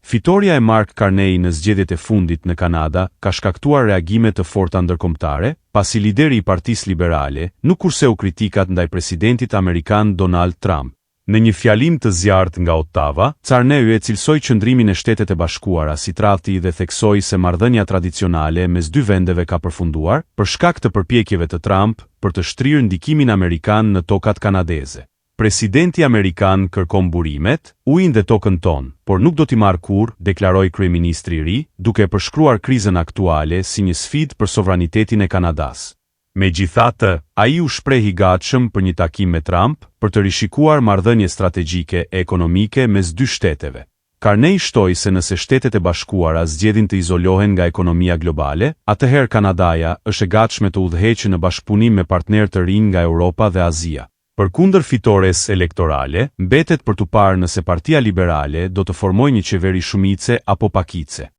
Fitoria e Mark Carney në zgjedhjet e fundit në Kanada ka shkaktuar reagime të forta ndërkombëtare, pasi lideri i Partisë Liberale nuk kurseu kritikat ndaj presidentit amerikan Donald Trump. Në një fjalim të zjarrt nga Ottawa, Carney e cilsoi qëndrimin e Shtetet e Bashkuara si tradhti dhe theksoi se marrëdhënia tradicionale mes dy vendeve ka përfunduar për shkak të përpjekjeve të Trump për të shtrirë ndikimin amerikan në tokat kanadeze. Presidenti amerikan kërkon burimet, ujin dhe tokën tonë, por nuk do t'i marrë kurrë, deklaroi kryeministri i ri, duke përshkruar krizën aktuale si një sfidë për sovranitetin e Kanadas. Megjithatë, ai u shpreh i gatshëm për një takim me Trump për të rishikuar marrëdhënie strategjike e ekonomike mes dy shteteve. Carney shtoi se nëse Shtetet e Bashkuara zgjedhin të izolohen nga ekonomia globale, atëherë Kanadaja është e gatshme të udhëheqë në bashkëpunim me partnerë të rinj nga Europa dhe Azia. Përkundër fitores elektorale, mbetet për t'u parë nëse Partia Liberale do të formojë një qeveri shumice apo pakice.